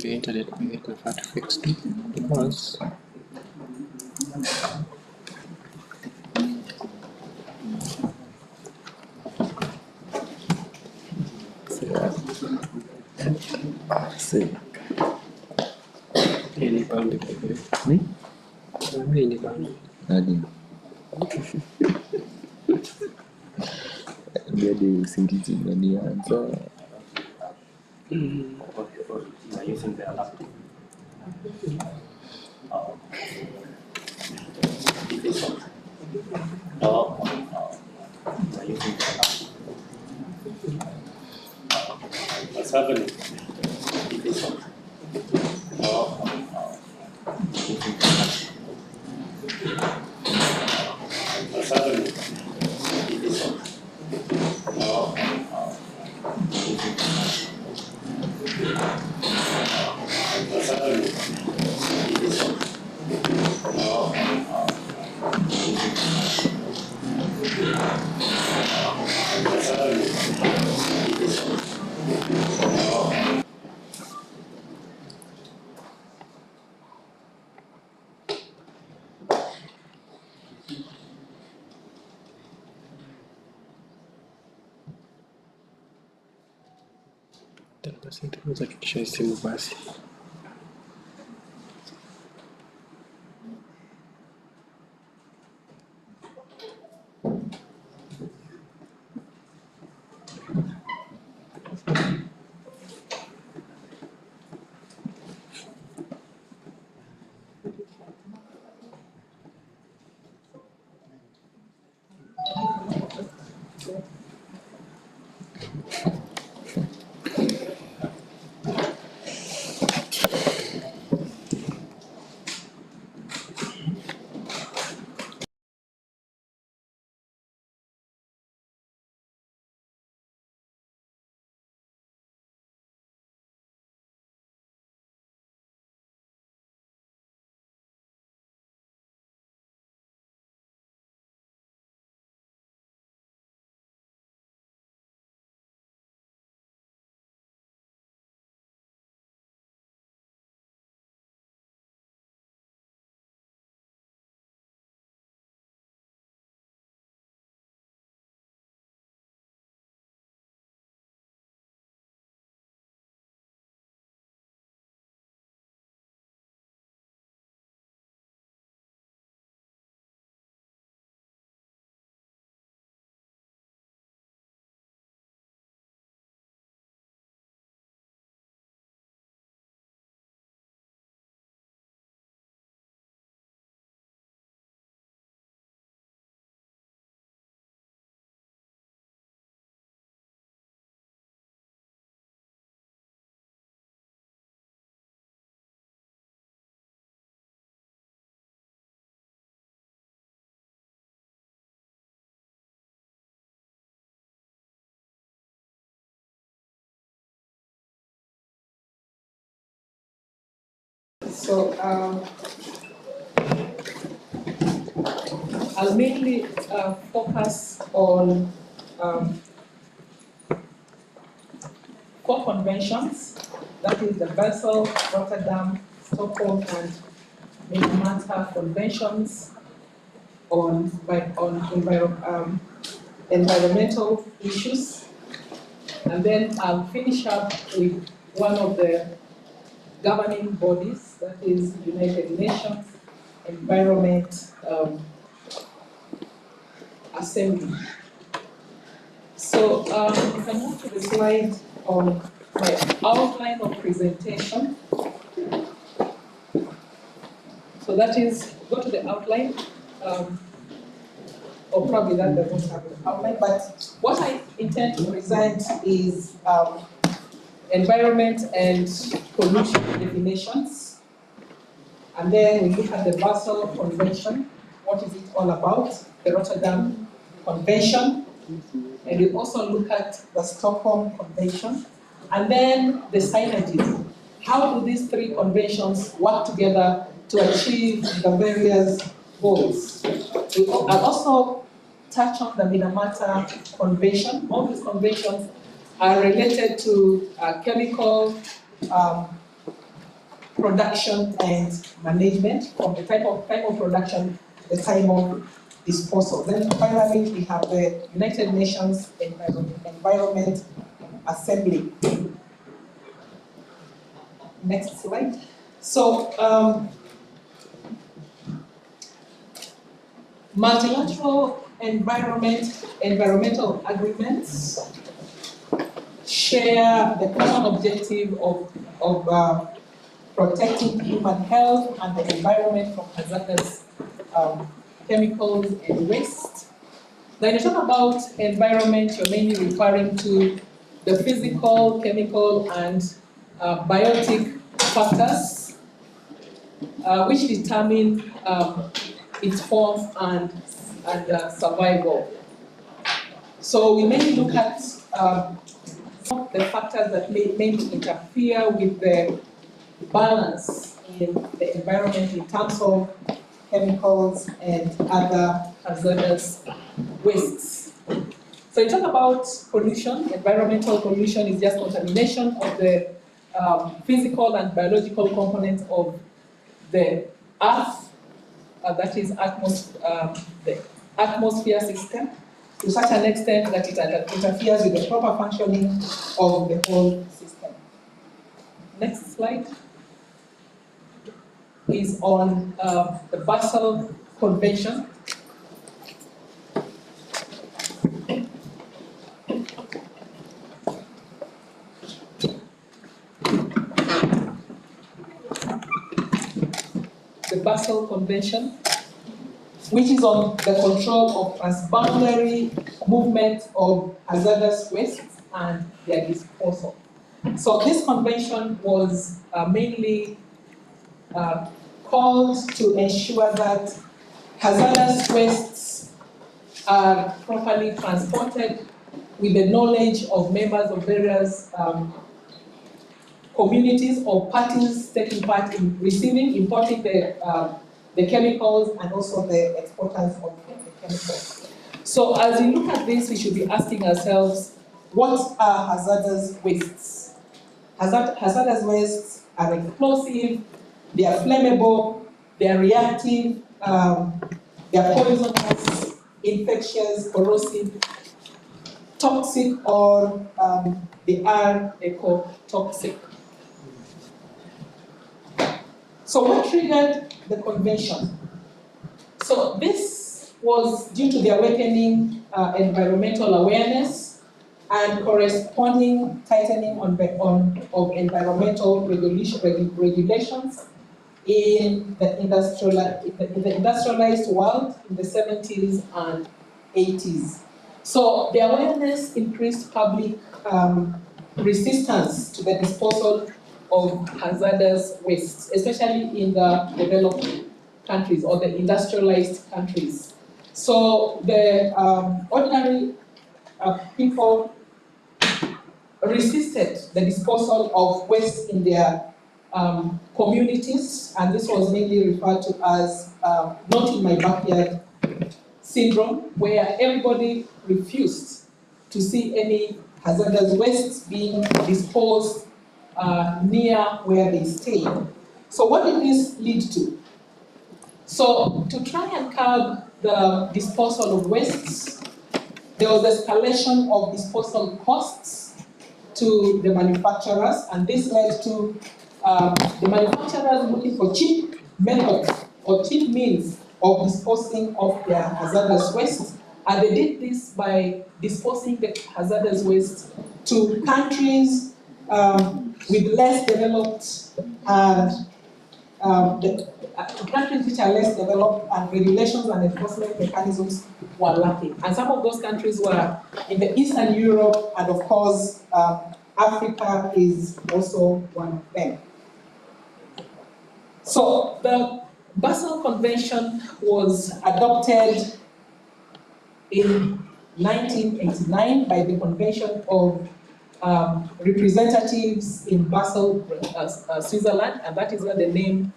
the internet may get nafaa fixed because any boundary me? Any boundary. Jadi usingizi unanianza. Using the laptop. Using the laptop. What's happening? What's happening? Basi nitaweza kufikisha simu basi. So I'll mainly focus on 4 conventions, that is the Basel, Rotterdam, Stockholm, and Minamata conventions on environmental issues. And then I'll finish up with one of the governing bodies, that is United Nations Environment Assembly. So if I move to the slide on my outline of presentation. So that is, go to the outline, or probably that doesn't have an outline, but what I intend to present is environment and pollution definitions. And then we look at the Basel Convention, what is it all about, the Rotterdam Convention, and we also look at the Stockholm Convention, and then the synergies. How do these 3 conventions work together to achieve the various goals? I'll also touch on the Minamata Convention. All these conventions are related to chemical production and management, from the type of production to the time of disposal. Then finally, we have the United Nations Environment Assembly. Next slide. So, multilateral environmental agreements share the common objective of protecting human health and the environment from hazardous chemicals and waste. When you talk about environment, you're mainly referring to the physical, chemical, and biotic factors which determine its form and survival. So we mainly look at the factors that may interfere with the balance in the environment in terms of chemicals and other hazardous wastes. So you talk about pollution. Environmental pollution is just contamination of the physical and biological components of the Earth, that is the atmosphere system, to such an extent that it interferes with the proper functioning of the whole system. Next slide is on the Basel Convention. The Basel Convention, which is on the control of transboundary movement of hazardous wastes and their disposal. So this convention was mainly called to ensure that hazardous wastes are properly transported with the knowledge of members of various communities or parties taking part in receiving, importing the chemicals, and also the exporters of the chemicals. So as we look at this, we should be asking ourselves, what are hazardous wastes? Hazardous wastes are explosive, they are flammable, they are reactive, they are poisonous, infectious, corrosive, toxic, or they are ecotoxic. So what triggered the convention? So this was due to the awakening environmental awareness and corresponding tightening of environmental regulations in the industrialized world in the 70s and 80s. So the awareness increased public resistance to the disposal of hazardous wastes, especially in the developed countries or the industrialized countries. So the ordinary people resisted the disposal of waste in their communities, and this was mainly referred to as not in my backyard syndrome, where everybody refused to see any hazardous wastes being disposed near where they stay. So what did this lead to? So to try and curb the disposal of wastes, there was escalation of disposal costs to the manufacturers, and this led to the manufacturers looking for cheap methods or cheap means of disposing of their hazardous waste, and they did this by disposing the hazardous waste to countries with less developed and countries which are less developed, and regulations and enforcement mechanisms were lacking. And some of those countries were in the Eastern Europe, and of course, Africa is also one of them. So the Basel Convention was adopted in 1989 by the Convention of Representatives in Basel, Switzerland, and that is where the name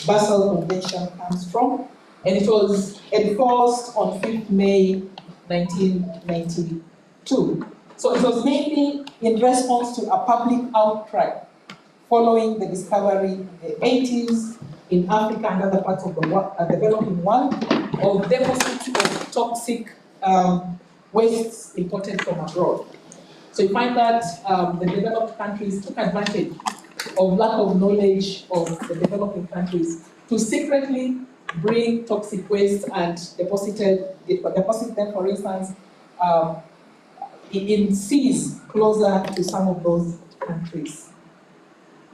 Basel Convention comes from. And it was enforced on 5th May 1992. So it was mainly in response to a public outcry following the discovery in the 80s in Africa and other parts of the developing world of deposits of toxic wastes imported from abroad. So you find that the developed countries took advantage of lack of knowledge of the developing countries to secretly bring toxic waste and deposit them, for instance, in seas closer to some of those countries.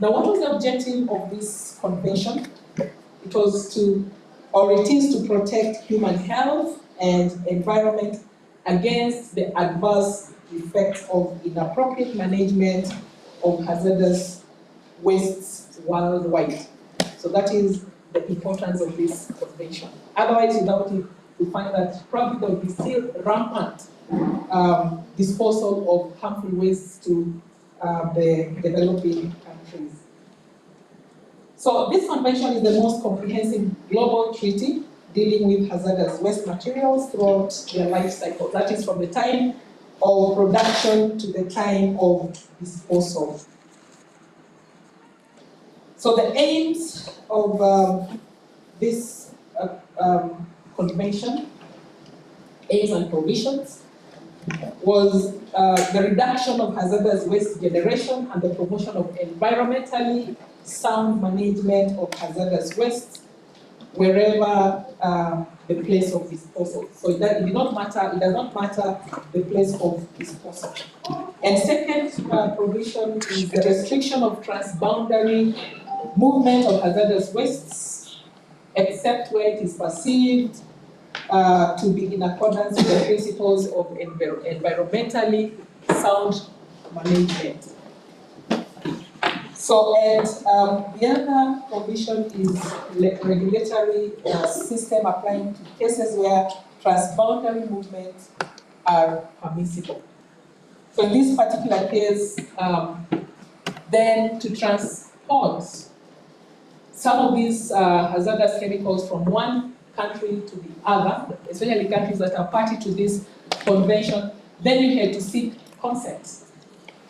Now, what was the objective of this convention? It was it is to protect human health and environment against the adverse effects of inappropriate management of hazardous wastes worldwide. So that is the importance of this convention. Otherwise, without it, we find that probably there will be still rampant disposal of harmful wastes to the developing countries. So this convention is the most comprehensive global treaty dealing with hazardous waste materials throughout their life cycle. That is from the time of production to the time of disposal. So the aims of this convention, aims and provisions, was the reduction of hazardous waste generation and the promotion of environmentally sound management of hazardous waste wherever the place of disposal. So it does not matter the place of disposal. And second provision is the restriction of transboundary movement of hazardous wastes, except where it is perceived to be in accordance with the principles of environmentally sound management. So, and the other provision is regulatory system applying to cases where transboundary movements are permissible. So in this particular case, then to transport some of these hazardous chemicals from one country to the other, especially countries that are party to this convention, then you had to seek consent.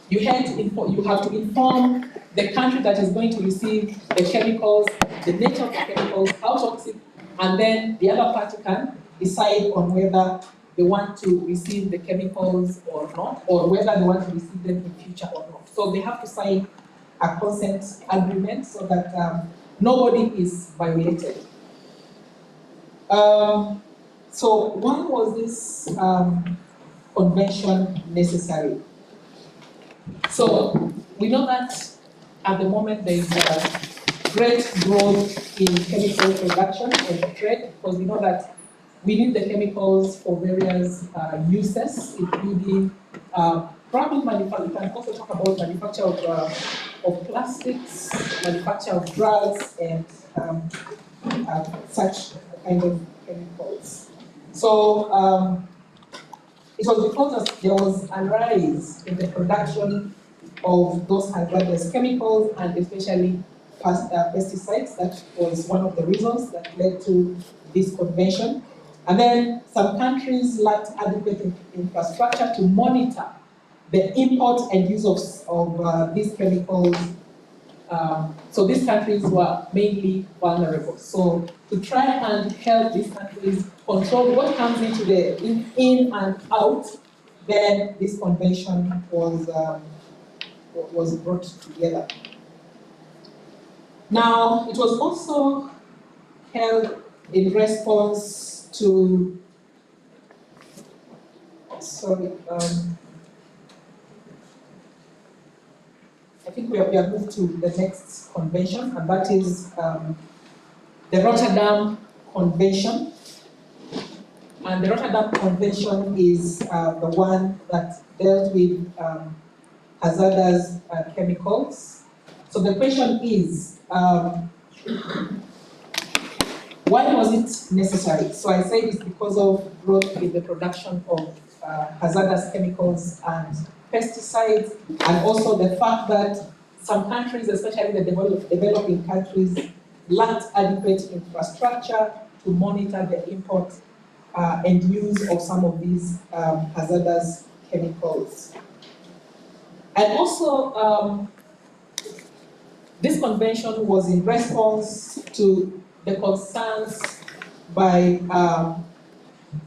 You have to inform the country that is going to receive the chemicals, the nature of the chemicals, how toxic, and then the other party can decide on whether they want to receive the chemicals or not, or whether they want to receive them in future or not. So they have to sign a consent agreement so that nobody is violated. So why was this convention necessary? So we know that at the moment there is a great growth in chemical production and trade, because we know that we need the chemicals for various uses, including probably manufacture. We can also talk about manufacture of plastics, manufacture of drugs, and such kind of chemicals. So it was because there was a rise in the production of those hazardous chemicals and especially pesticides. That was one of the reasons that led to this convention. And then some countries lacked adequate infrastructure to monitor the import and use of these chemicals. So these countries were mainly vulnerable. So to try and help these countries control what comes into the in and out, then this convention was brought together. Now, it was also held in response to, I think we have moved to the next convention, and that is the Rotterdam Convention. And the Rotterdam Convention is the one that dealt with hazardous chemicals. So the question is, why was it necessary? So I say it's because of growth in the production of hazardous chemicals and pesticides, and also the fact that some countries, especially the developing countries, lacked adequate infrastructure to monitor the import and use of some of these hazardous chemicals. And also, This convention was in response to the concerns by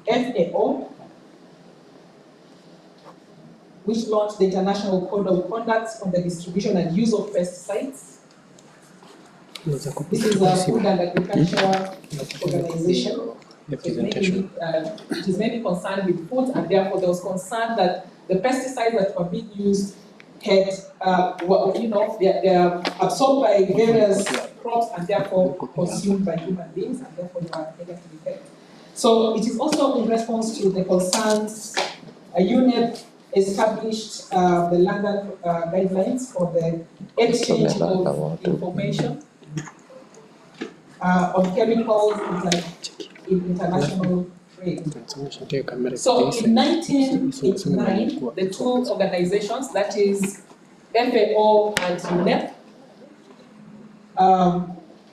FAO, which launched the International Code of Conduct on the Distribution and Use of Pesticides. This is a Food and Agriculture Organization. So it is mainly concerned with food, and therefore there was concern that the pesticides that were being used had, they are absorbed by various crops and therefore consumed by human beings, and therefore they are negative effect. So it is also in response to the concerns. UNEP established the London guidelines for the exchange of information on chemicals in international trade. So in 1989, the two organizations, that is FAO and UNEP,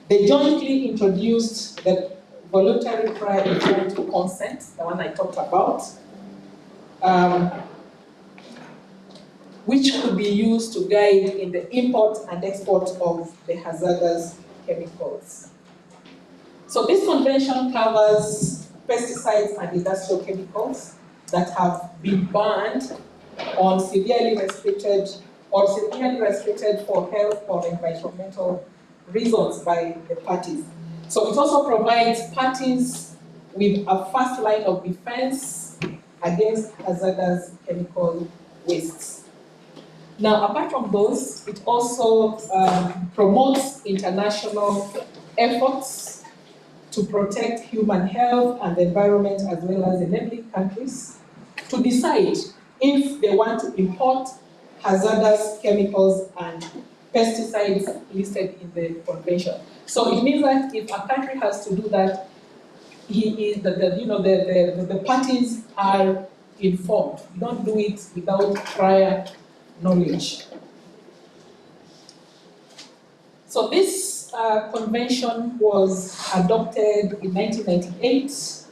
they jointly introduced the voluntary prior informed consent, the one I talked about, which could be used to guide in the import and export of the hazardous chemicals. So this convention covers pesticides and industrial chemicals that have been banned on severely restricted for health or environmental reasons by the parties. So it also provides parties with a first line of defense against hazardous chemical wastes. Now, apart from those, it also promotes international efforts to protect human health and the environment, as well as enabling countries to decide if they want to import hazardous chemicals and pesticides listed in the convention. So it means that if a country has to do that, the parties are informed. You don't do it without prior knowledge. So this convention was adopted in 1998,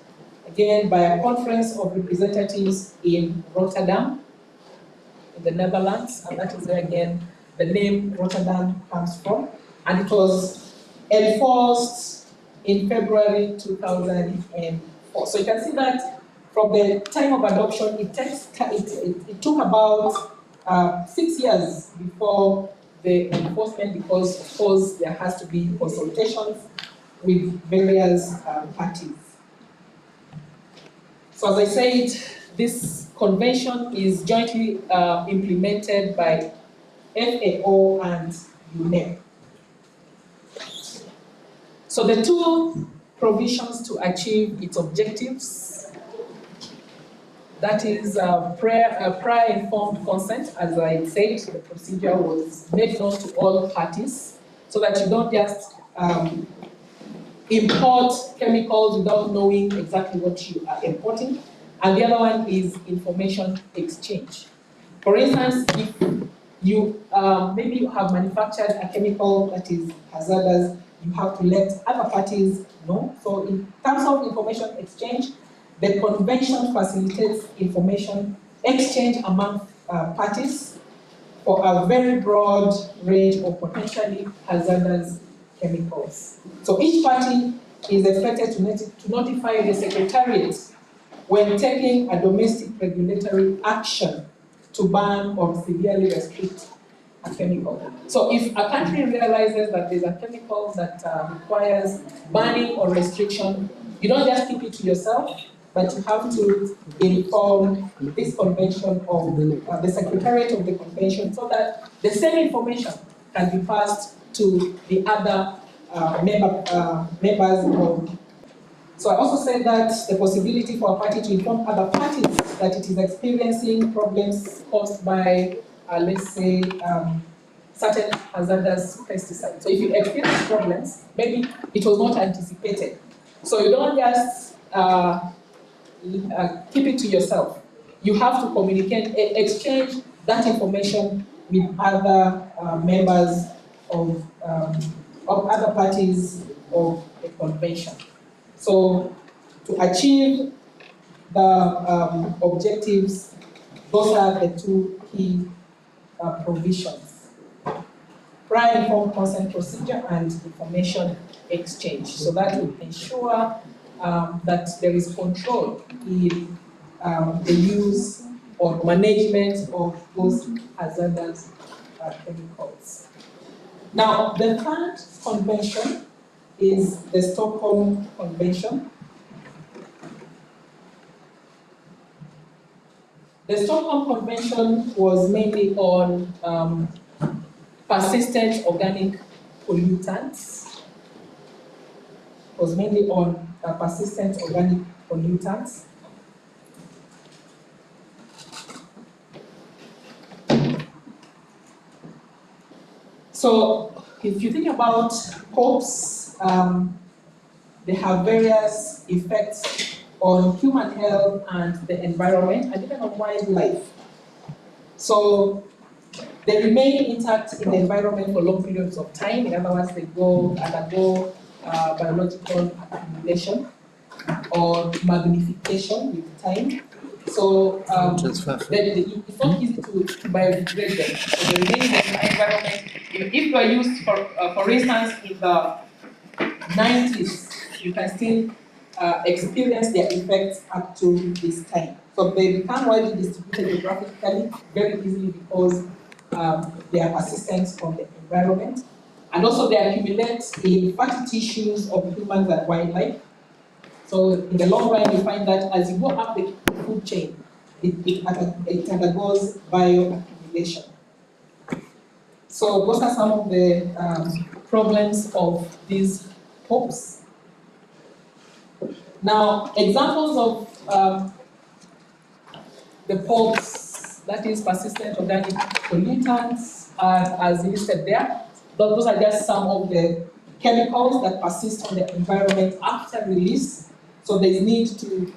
again by a conference of representatives in Rotterdam, in the Netherlands, and that is where again the name Rotterdam comes from. And it was enforced in February 2004. So you can see that from the time of adoption, it took about 6 years before the enforcement, because of course there has to be consultations with various parties. So as I said, this convention is jointly implemented by FAO and UNEP. So the two provisions to achieve its objectives, that is prior informed consent. As I said, the procedure was made known to all parties so that you don't just import chemicals without knowing exactly what you are importing. And the other one is information exchange. For instance, if you maybe you have manufactured a chemical that is hazardous, you have to let other parties know. So in terms of information exchange, the convention facilitates information exchange among parties for a very broad range of potentially hazardous chemicals. So each party is expected to notify the Secretariat when taking a domestic regulatory action to ban or severely restrict a chemical. So if a country realizes that there's a chemical that requires banning or restriction, you don't just keep it to yourself, but you have to inform this convention of the Secretariat of the convention so that the same information can be passed to the other members of. So I also said that the possibility for a party to inform other parties that it is experiencing problems caused by, let's say, certain hazardous pesticides. So if you experience problems, maybe it was not anticipated. So you don't just keep it to yourself. You have to communicate, exchange that information with other members of other parties of the convention. So to achieve the objectives, those are the two key provisions. prior informed consent procedure and information exchange. So that will ensure that there is control in the use or management of those hazardous chemicals. Now, the third convention is the Stockholm Convention. The Stockholm Convention was mainly on persistent organic pollutants. Was mainly on persistent organic pollutants. So, if you think about POPs, they have various effects on human health and the environment, and even on wildlife. So, they remain intact in the environment for long periods of time. In other words, they undergo biological accumulation or magnification with time. So it's not easy to biodegrade them. So they remain in the environment. If they are used, for instance, in the 90s, you can still experience their effects up to this time. So they become widely distributed geographically very easily because they are persistent from the environment. And also they accumulate in fatty tissues of humans and wildlife. So in the long run, you find that as you go up the food chain, it undergoes bioaccumulation. So those are some of the problems of these POPs. Now, examples of the POPs, that is persistent organic pollutants, are as listed there. Those are just some of the chemicals that persist on the environment after release. So there is need to